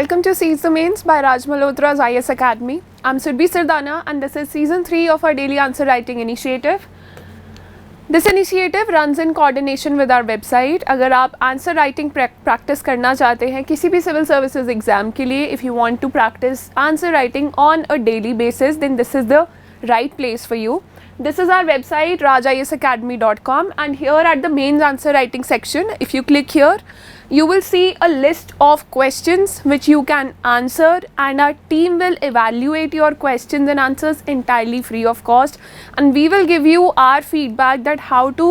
Welcome to Seize the Mains by Raj Malhotra's IS Academy. I'm Surbhi Sardana and this is Season 3 of our Daily Answer Writing Initiative. This initiative runs in coordination with our website. अगर आप answer writing practice करना चाहते हैं किसी भी civil services exam के लिए, if you want to practice answer writing on a daily basis, then this is the right place for you. This is our website rajisacademy.com, and here at the mains answer writing section, if you click here, you will see a list of questions which you can answer, and our team will evaluate your questions and answers entirely free of cost, and we will give you our feedback that how to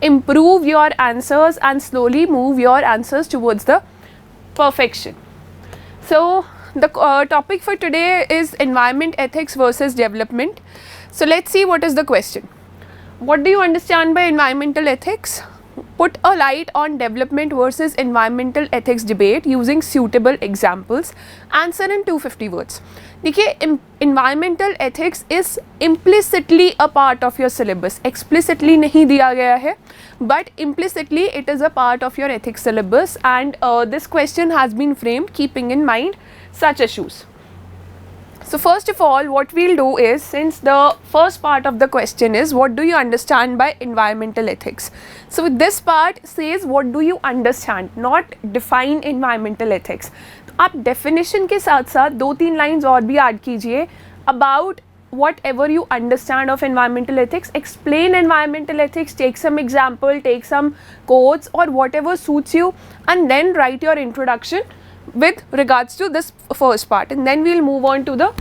improve your answers and slowly move your answers towards the perfection. So the topic for today is environment ethics versus development. So let's see what is the question. What do you understand by environmental ethics? Put a light on development versus environmental ethics debate using suitable examples. Answer in 250 words. देखिए, environmental ethics is implicitly a part of your syllabus. Explicitly नहीं दिया गया है, but implicitly it is a part of your ethics syllabus, and this question has been framed keeping in mind such issues. So first of all, what we'll do is, since the first part of the question is what do you understand by environmental ethics, so this part says what do you understand, not define environmental ethics. तो आप definition के साथ साथ दो तीन lines और भी add कीजिए about whatever you understand of environmental ethics. Explain environmental ethics, take some example, take some quotes or whatever suits you, and then write your introduction with regards to this first part, and then we'll move on to the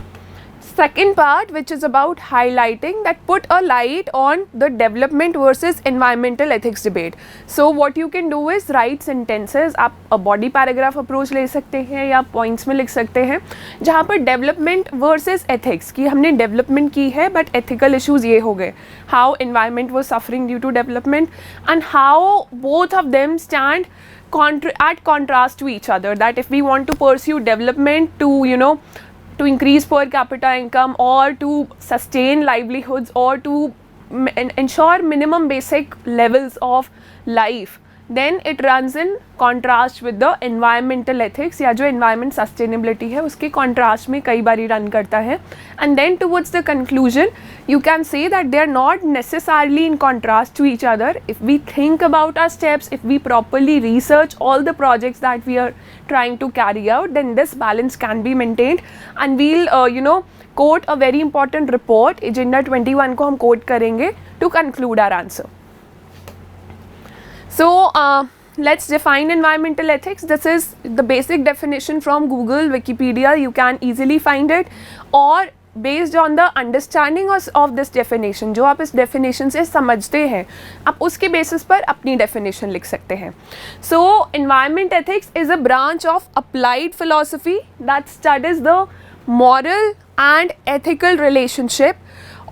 second part, which is about highlighting that put a light on the development versus environmental ethics debate. So what you can do is write sentences. आप body paragraph approach ले सकते हैं या points में लिख सकते हैं जहाँ पर development versus ethics कि हमने development की है but ethical issues ये हो गए, how environment was suffering due to development and how both of them stand at contrast to each other, that if we want to pursue development to to increase per capita income or to sustain livelihoods or to ensure minimum basic levels of life, then it runs in contrast with the environmental ethics या जो environment sustainability है उसके contrast में कई बारी run करता है, and then towards the conclusion you can say that they are not necessarily in contrast to each other. If we think about our steps, if we properly research all the projects that we are trying to carry out, then this balance can be maintained, and we'll quote a very important report, Agenda 21 को हम quote करेंगे to conclude our answer. So let's define environmental ethics. This is the basic definition from Google, Wikipedia. You can easily find it, or based on the understanding of this definition, जो आप इस definition से समझते हैं, आप उसके basis पर अपनी definition लिख सकते हैं. So environment ethics is a branch of applied philosophy that studies the moral and ethical relationship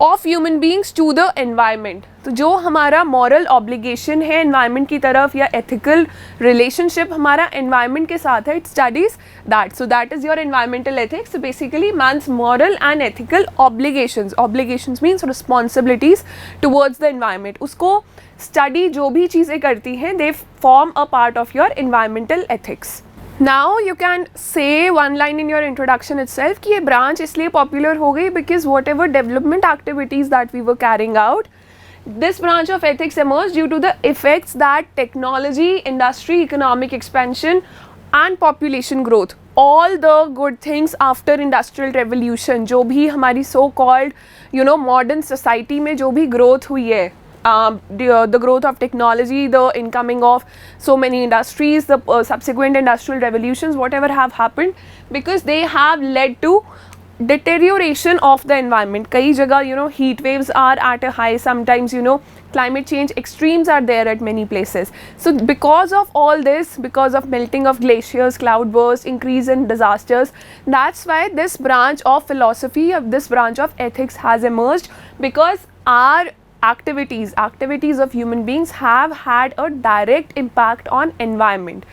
of human beings to the environment. तो जो हमारा moral obligation है environment की तरफ या ethical relationship हमारा environment के साथ है, it studies that. So that is your environmental ethics. So basically man's moral and ethical obligations means responsibilities towards the environment. उसको study जो भी चीज़ें करती हैं, they form a part of your environmental ethics. Now you can say one line in your introduction itself कि ये branch इसलिए popular हो गई because whatever development activities that we were carrying out, this branch of ethics emerged due to the effects that technology, industry, economic expansion and population growth, all the good things after industrial revolution, जो भी हमारी so called modern society में जो भी growth हुई है, the growth of technology, the incoming of so many industries, the subsequent industrial revolutions, whatever have happened, because they have led to deterioration of the environment. कई जगह heat waves are at a high, sometimes climate change extremes are there at many places. So because of all this, because of melting of glaciers, cloud bursts, increase in disasters, that's why this branch of philosophy, this branch of ethics has emerged, because our activities of human beings have had a direct impact on environment.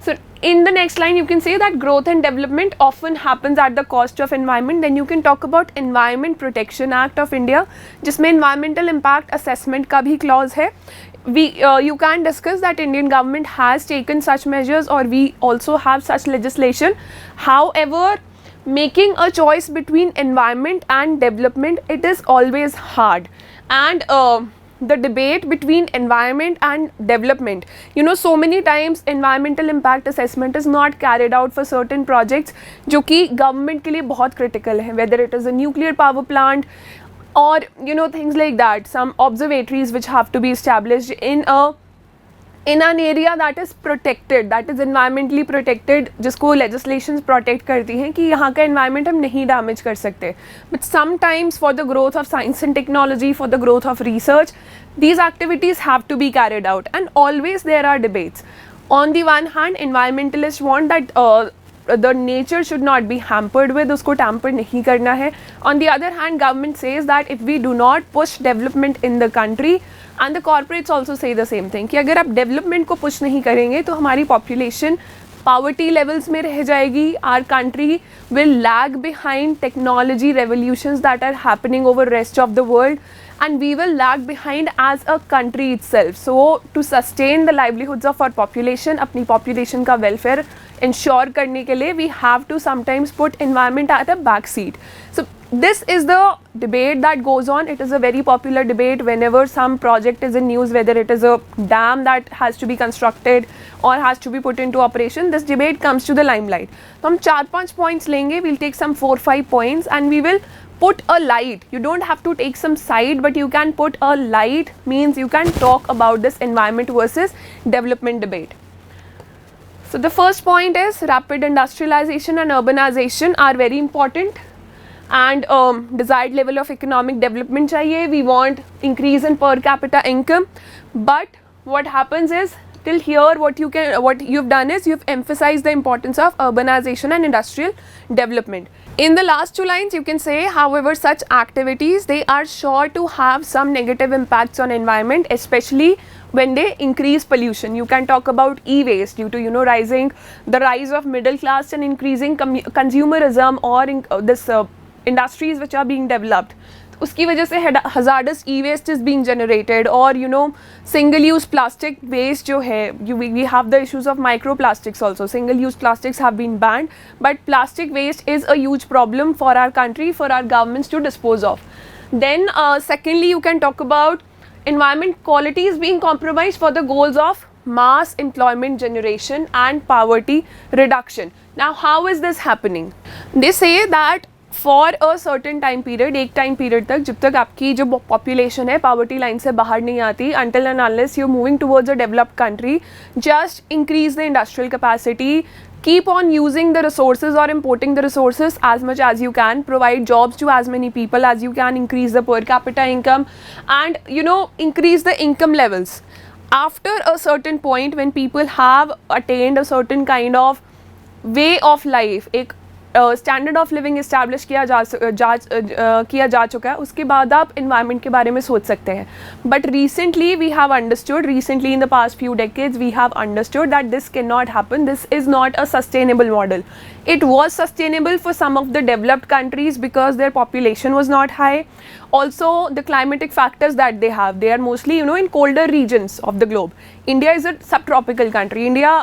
So in the next line you can say that growth and development often happens at the cost of environment. Then you can talk about Environment Protection Act of India, जिसमें environmental impact assessment का भी clause है. you can discuss that Indian government has taken such measures, or we also have such legislation. However, making a choice between environment and development, it is always hard. And the debate between environment and development, you know, so many times environmental impact assessment is not carried out for certain projects जो कि government के लिए बहुत critical है, whether it is a nuclear power plant or you know things like that, some observatories which have to be established in an area that is protected, that is environmentally protected, जिसको legislations protect करती हैं कि यहाँ का environment हम नहीं damage कर सकते. But sometimes for the growth of science and technology, for the growth of research, these activities have to be carried out, and always there are debates. On the one hand, environmentalists want that the nature should not be hampered with, उसको tamper नहीं करना है. On the other hand, government says that if we do not push development in the country, and the corporates also say the same thing कि अगर आप development को push नहीं करेंगे तो हमारी population poverty levels में रह जाएगी. Our country will lag behind technology revolutions that are happening over rest of the world, and we will lag behind as a country itself. So to sustain the livelihoods of our population, अपनी population का welfare ensure करने के लिए, we have to sometimes put environment at a back seat. So this is the debate that goes on. It is a very popular debate whenever some project is in news, whether it is a dam that has to be constructed or has to be put into operation. This debate comes to the limelight. तो हम 4-5 points लेंगे. We'll take some 4-5 points and we will put a light. You don't have to take some side, but you can put a light, means you can talk about this environment versus development debate. So the first point is rapid industrialization and urbanization are very important, and desired level of economic development चाहिए. We want increase in per capita income, but what happens is, till here what you've done is you've emphasized the importance of urbanization and industrial development. In the last two lines you can say, however, such activities, they are sure to have some negative impacts on environment, especially when they increase pollution. You can talk about e-waste due to, you know, the rise of middle class and increasing consumerism, or this industries which are being developed. उसकी वजह से hazardous e-waste is being generated, or you know single use plastic waste जो है, we have the issues of microplastics also. Single use plastics have been banned, but plastic waste is a huge problem for our country, for our governments to dispose of. Then secondly, you can talk about environment quality is being compromised for the goals of mass employment generation and poverty reduction. Now how is this happening? They say that for a certain time period, एक time period तक, जब तक आपकी जो population है poverty line से बाहर नहीं आती, until and unless you're moving towards a developed country, just increase the industrial capacity, keep on using the resources or importing the resources as much as you can, provide jobs to as many people as you can, increase the per capita income, and you know increase the income levels. After a certain point, when people have attained a certain kind of way of life, एक standard of living establish किया जा चुका है, उसके बाद आप environment के बारे में सोच सकते हैं. But recently we have understood, recently in the past few decades we have understood that this can not happen. This is not a sustainable model. It was sustainable for some of the developed countries because their population was not high. Also, the climatic factors that they have, they are mostly, you know, in colder regions of the globe. India is a subtropical country. India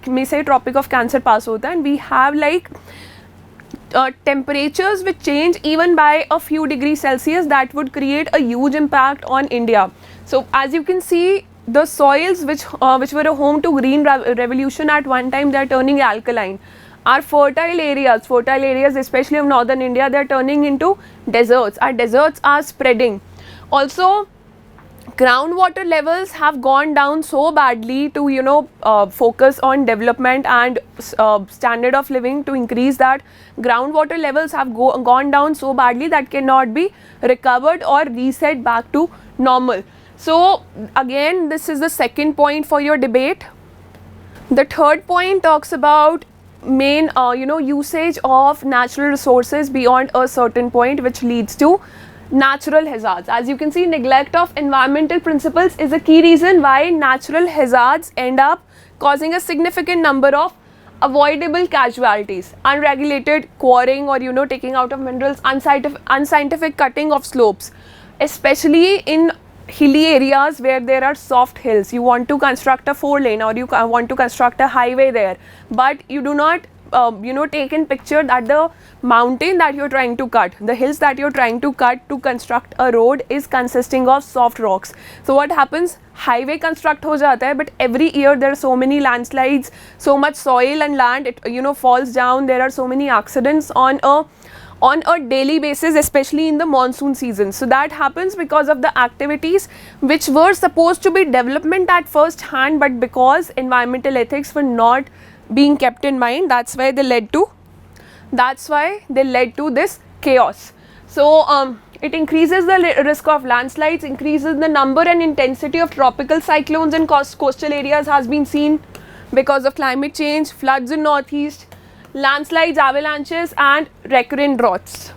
में से Tropic of Cancer पास होता है, and we have like temperatures which change even by a few degrees Celsius that would create a huge impact on India. So as you can see, the soils which were a home to green revolution at one time, they are turning alkaline. Our fertile areas especially of northern India, they are turning into deserts. Our deserts are spreading. Also, groundwater levels have gone down so badly to, you know, focus on development and standard of living to increase that. Groundwater levels have gone down so badly that cannot be recovered or reset back to normal. So again, this is the second point for your debate. The third point talks about main usage of natural resources beyond a certain point, which leads to natural hazards. As you can see, neglect of environmental principles is a key reason why natural hazards end up causing a significant number of avoidable casualties. Unregulated quarrying, or you know taking out of minerals, unscientific cutting of slopes, especially in hilly areas where there are soft hills. You want to construct a 4-lane or you want to construct a highway there, but you do not take in picture that the mountain that you're trying to cut, the hills that you're trying to cut to construct a road is consisting of soft rocks. So what happens, highway construct ho jata hai, but every year there are so many landslides, so much soil and land, it falls down. There are so many accidents on a daily basis, especially in the monsoon season. So that happens because of the activities which were supposed to be development at first hand, but because environmental ethics were not being kept in mind, that's why they led to this chaos. So it increases the risk of landslides, increases the number and intensity of tropical cyclones in coastal areas has been seen because of climate change, floods in northeast, landslides, avalanches and recurrent droughts.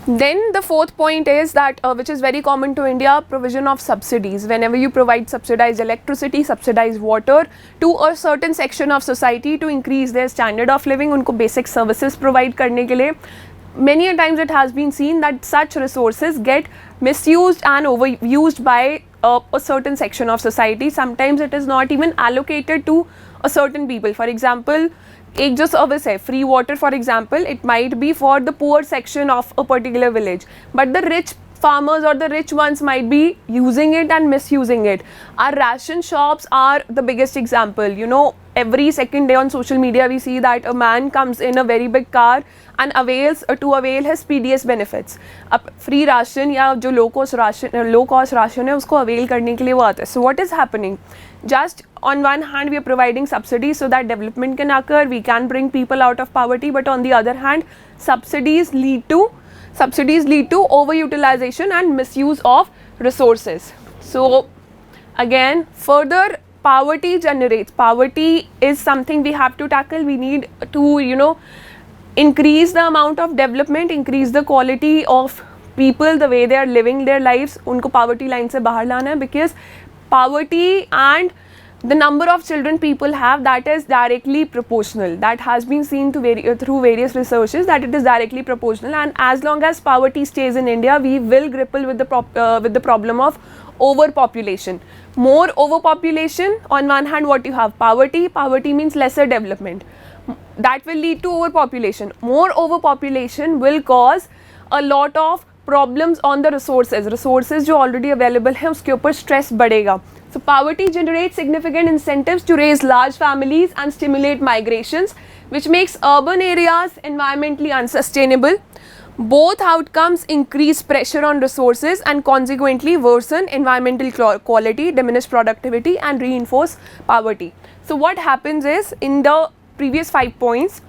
Then the fourth point is that which is very common to India, provision of subsidies. Whenever you provide subsidized electricity, subsidized water to a certain section of society to increase their standard of living, unko basic services provide karne ke liye, many a times it has been seen that such resources get misused and overused by a certain section of society. Sometimes it is not even allocated to a certain people. For example, एक जो service है free water for example, it might be for the poor section of a particular village, but the rich farmers or the rich ones might be using it and misusing it. Our ration shops are the biggest example. Every second day on social media we see that a man comes in a very big car and avails to avail his PDS benefits. अब free ration या जो low cost ration है उसको avail करने के लिए वो आता है. So what is happening? Just on one hand we are providing subsidies so that development can occur, we can bring people out of poverty, but on the other hand subsidies lead to overutilization and misuse of resources. So again, further poverty generates. Poverty is something we have to tackle. We need to increase the amount of development, increase the quality of people, the way they are living their lives. Unko poverty line se bahar lana hai, because poverty and the number of children people have, that is directly proportional. That has been seen through various researches that it is directly proportional, and as long as poverty stays in India, we will grapple with the problem of overpopulation. More overpopulation, on one hand what you have, poverty means lesser development, that will lead to overpopulation. More overpopulation will cause a lot of problems on the resources जो already available हैं उसके ऊपर stress बढ़ेगा. So poverty generates significant incentives to raise large families and stimulate migrations, which makes urban areas environmentally unsustainable. Both outcomes increase pressure on resources and consequently worsen environmental quality, diminish productivity and reinforce poverty. So what happens is, in the previous 5 points,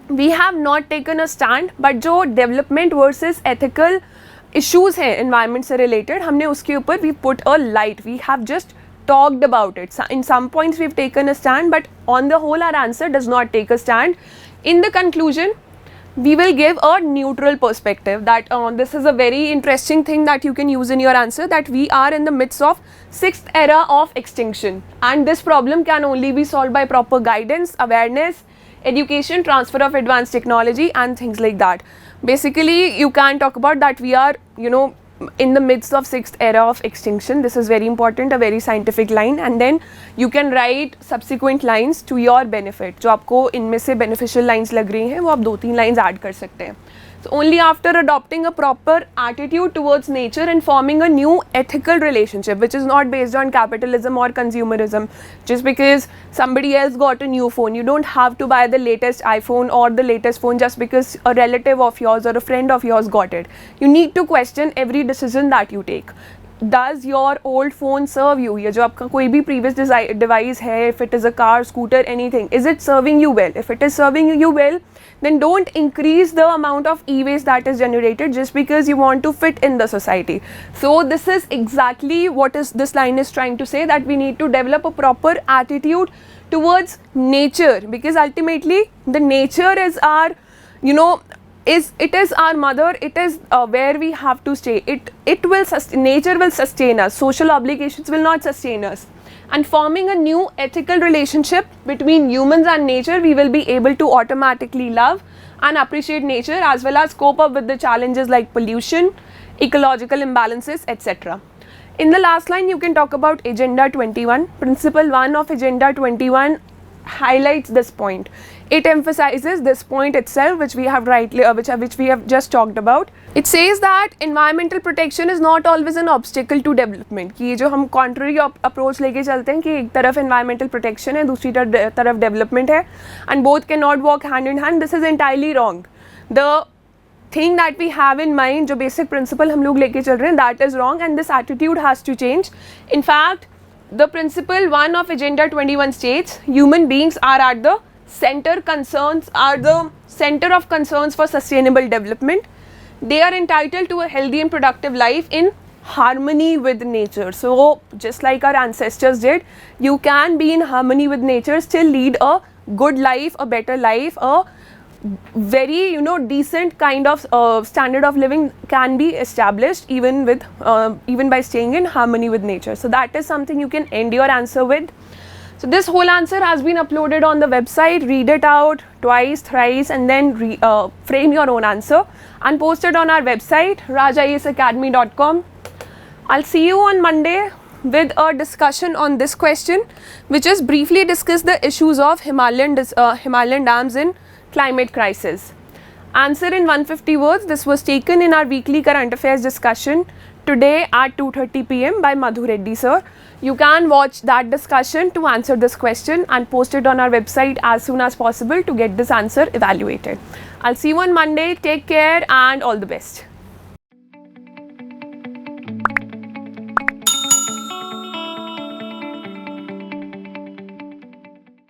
we have not taken a stand, but जो development versus ethical issues हैं environment से related, हमने उसके ऊपर we put a light, we have just talked about it. So in some points we've taken a stand, but on the whole our answer does not take a stand. In the conclusion, we will give a neutral perspective that this is a very interesting thing that you can use in your answer, that we are in the midst of 6th era of extinction, and this problem can only be solved by proper guidance, awareness, education, transfer of advanced technology and things like that. Basically you can talk about that we are in the midst of 6th era of extinction. This is very important, a very scientific line, and then you can write subsequent lines to your benefit. जो आपको इनमें से beneficial lines लग रही हैं वो आप 2-3 lines add कर सकते हैं. So only after adopting a proper attitude towards nature and forming a new ethical relationship, which is not based on capitalism or consumerism. Just because somebody else got a new phone, you don't have to buy the latest iPhone or the latest phone just because a relative of yours or a friend of yours got it. You need to question every decision that you take. Does your old phone serve you? ये जो आपका कोई भी previous device है, if it is a car, scooter, anything, is it serving you well? If it is serving you well, then don't increase the amount of e-waste that is generated just because you want to fit in the society. So this is exactly what this line is trying to say, that we need to develop a proper attitude towards nature, because ultimately the nature is our, it is our mother, it is where we have to stay. Nature will sustain us, social obligations will not sustain us. And forming a new ethical relationship between humans and nature, we will be able to automatically love and appreciate nature as well as cope up with the challenges like pollution, ecological imbalances, etc. In the last line, you can talk about Agenda 21. Principle 1 of Agenda 21 highlights this point. It emphasizes this point itself, which we have which we have just talked about. It says that environmental protection is not always an obstacle to development. कि ये जो हम contrary approach लेके चलते हैं कि एक तरफ environmental protection है, दूसरी तरफ development है, and both cannot walk hand in hand. This is entirely wrong. The thing that we have in mind, जो basic principle हम लोग लेके चल रहे हैं, that is wrong, and this attitude has to change. In fact, the principle 1 of Agenda 21 states human beings are at the center of concerns for sustainable development. They are entitled to a healthy and productive life in harmony with nature. So just like our ancestors did, you can be in harmony with nature, still lead a good life, a better life, a very decent kind of standard of living can be established even by staying in harmony with nature. So that is something you can end your answer with. So this whole answer has been uploaded on the website. Read it out twice, thrice, and then frame your own answer and post it on our website rajIASacademy.com. I'll see you on Monday with a discussion on this question, which is briefly discuss the issues of Himalayan dams in climate crisis. Answer in 150 words. This was taken in our weekly current affairs discussion today at 2:30 p.m. by Madhu Reddy sir. You can watch that discussion to answer this question and post it on our website as soon as possible to get this answer evaluated. I'll see you on Monday. Take care and all the best.